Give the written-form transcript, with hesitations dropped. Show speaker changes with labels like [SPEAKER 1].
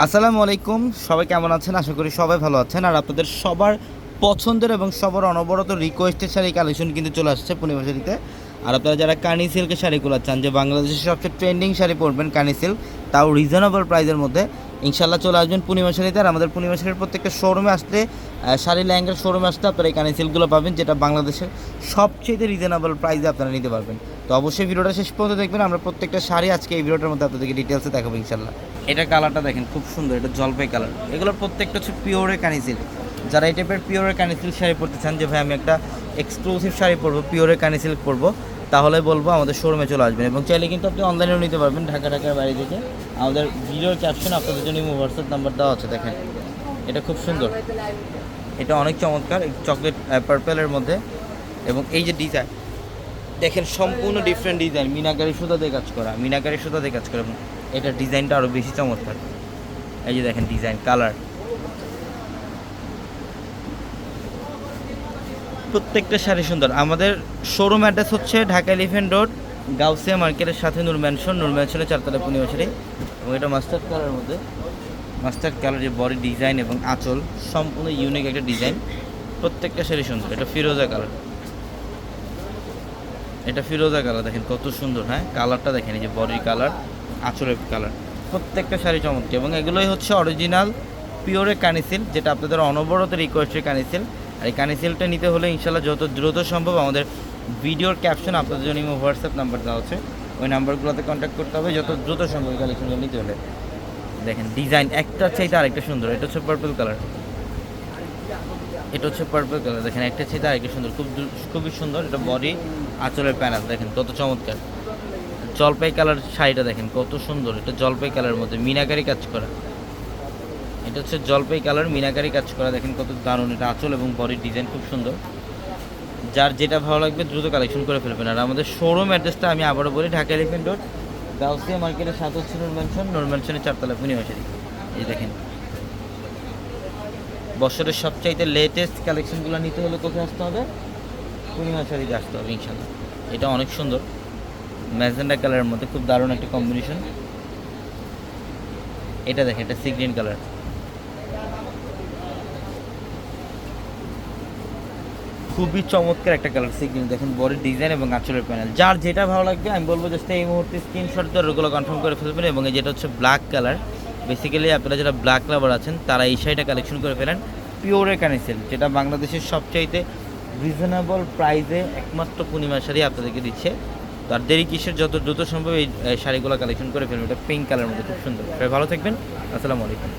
[SPEAKER 1] আসসালামু আলাইকুম, সবাই কেমন আছেন? আশা করি সবাই ভালো আছেন। আর আপনাদের সবার পছন্দের এবং সবার অনবরত রিকোয়েস্টের শাড়ি কালেকশন কিন্তু চলে আসছে পূর্ণিমা শাড়িতে। আর আপনারা যারা কানি সিল্কের শাড়িগুলো চান, যে বাংলাদেশের সবচেয়ে ট্রেন্ডিং শাড়ি পরবেন কানি সিল্ক, তাও রিজনেবল প্রাইসের মধ্যে, ইনশাল্লাহ চলে আসবেন পূর্ণিমা শাড়িতে। আর আমাদের পূর্ণিমা শাড়ির প্রত্যেকটা শোরুমে আসলে, শাড়ি লেহেঙ্গার শোরুমে আসলে আপনারা এই কানি সিল্কগুলো পাবেন, যেটা বাংলাদেশের সবচেয়ে রিজনেবল প্রাইসে আপনারা নিতে পারবেন। তো অবশ্যই ভিডিওটা শেষ পর্যন্ত দেখবেন। আমরা প্রত্যেকটা শাড়ি আজকে এই ভিডিওটার মধ্যে আপনাদেরকে ডিটেলসে দেখাবো ইনশাল্লাহ। এটা কালারটা দেখেন, খুব সুন্দর, এটা জলপাই কালার। এগুলোর প্রত্যেকটা হচ্ছে পিওরের কানি সিল্ক। যারা এই টাইপের পিওরের কানি সিল্ক শাড়ি পরতে চান, যে ভাই আমি একটা এক্সক্লুসিভ শাড়ি পরবো, পিওরের কানি সিল্ক পরবো, তাহলে বলবো আমাদের শোরুমে চলে আসবেন। এবং চাইলে কিন্তু আপনি অনলাইনেও নিতে পারবেন, ঢাকার বাইরে থেকে। আমাদের ভিডিওর ক্যাপশন আপনাদের জন্য হোয়াটসঅ্যাপ নাম্বার দেওয়া আছে, দেখেন এটা খুব সুন্দর, এটা অনেক চমৎকার, চকলেট পার্পেলের মধ্যে। এবং এই যে ডিজাইন দেখেন, সম্পূর্ণ ডিফারেন্ট ডিজাইন, মিনাকারি সুতা দিয়ে কাজ করা, মিনাকারি সুতা দিয়ে কাজ করা। এবং এটার ডিজাইনটা আরও বেশি চমৎকার। এই যে দেখেন ডিজাইন, কালার, প্রত্যেকটা শাড়ি সুন্দর। আমাদের শোরুম অ্যাড্রেস হচ্ছে ঢাকা এলিফ্যান্ট রোড, গাউসিয়া মার্কেটের সাথে নূর ম্যানশনের 4তলা পূর্ণিমা শাড়ি। এবং এটা মাস্টার্ড কালারের মধ্যে, মাস্টার্ড কালারের বডি ডিজাইন এবং আঁচল সম্পূর্ণ ইউনিক একটা ডিজাইন। প্রত্যেকটা শাড়ি সুন্দর। এটা ফিরোজা কালার, এটা ফিরোজা কালার, দেখেন কত সুন্দর। হ্যাঁ, কালারটা দেখেন, এই যে বডি কালার, আঁচলের কালার, প্রত্যেকটা শাড়ি চমৎকার। এবং এগুলোই হচ্ছে অরিজিনাল পিওরের কানিসিল, যেটা আপনাদের অনবরত রিকোয়েস্টের কানিসিল। আর এই কানিসিলটা নিতে হলে ইনশাল্লাহ যত দ্রুত সম্ভব আমাদের ভিডিওর ক্যাপশন আপনাদের জন্য হোয়াটসঅ্যাপ নাম্বার দেওয়া হচ্ছে, ওই নাম্বারগুলোতে কন্ট্যাক্ট করতে হবে যত দ্রুত সম্ভব কালেকশনগুলো নিতে হলে। দেখেন ডিজাইন একটা চাইতে আরেকটা সুন্দর। এটা হচ্ছে পার্পল কালার, এটা হচ্ছে পার্পল কালার, দেখেন একটা চাইতে আরেকটা সুন্দর, খুবই সুন্দর। এটা বডি, আঁচলের প্যানেল দেখেন কত চমৎকার। জলপাই কালার শাড়িটা দেখেন কত সুন্দর, এটা জলপাই কালারের মধ্যে মিনাকারি কাজ করা। এটা হচ্ছে জলপাই কালার, মিনাকারি কাজ করা, দেখেন কত দারুণ। এটা আঁচল এবং বডির ডিজাইন খুব সুন্দর। যার যেটা ভালো লাগবে দ্রুত কালেকশন করে ফেলবেন। আর আমাদের শোরুম অ্যাড্রেসটা আমি আবারও বলি, ঢাকা এলিফ্যান্ট রোড, গাউসিয়া মার্কেটের সাথে হচ্ছে নূর ম্যানশনের 4তলা পূর্ণিমা শাড়ি। এই দেখেন, বছরের সবচাইতে লেটেস্ট কালেকশনগুলো নিতে হলে কোথায় আসতে হবে? পূর্ণিমা শাড়িতে আসতে হবে ইনশাল্লাহ। এটা অনেক সুন্দর, ম্যাজেন্ডা কালারের মধ্যে খুব দারুণ একটা কম্বিনেশন। এটা দেখেন, এটা সি গ্রিন কালার, খুবই চমৎকার একটা কালার, সি গ্রিন। দেখেন বডির ডিজাইন এবং আঁচলের প্যানেল, যার যেটা ভালো লাগবে আমি বলবো জাস্ট এই মুহূর্তে স্ক্রিনশট দিয়ে ওগুলো কনফার্ম করে ফেলবেন। এবং যেটা হচ্ছে ব্ল্যাক কালার, বেসিক্যালি আপনারা যারা ব্ল্যাক লাভার আছেন তারা এই শাড়িটা কালেকশন করে ফেলেন। পিওরের কানিসেল, যেটা বাংলাদেশের সবচাইতে রিজনেবল প্রাইসে একমাত্র পূর্ণিমা শাড়ি আপনাদেরকে দিচ্ছে। তো আর দেরি কিসের, যত দ্রুত সম্ভব এই শাড়িগুলো কালেকশন করে ফেলবেন। এটা পিঙ্ক কালারের মধ্যে খুব সুন্দর। সবাই ভালো থাকবেন, আসসালামু আলাইকুম।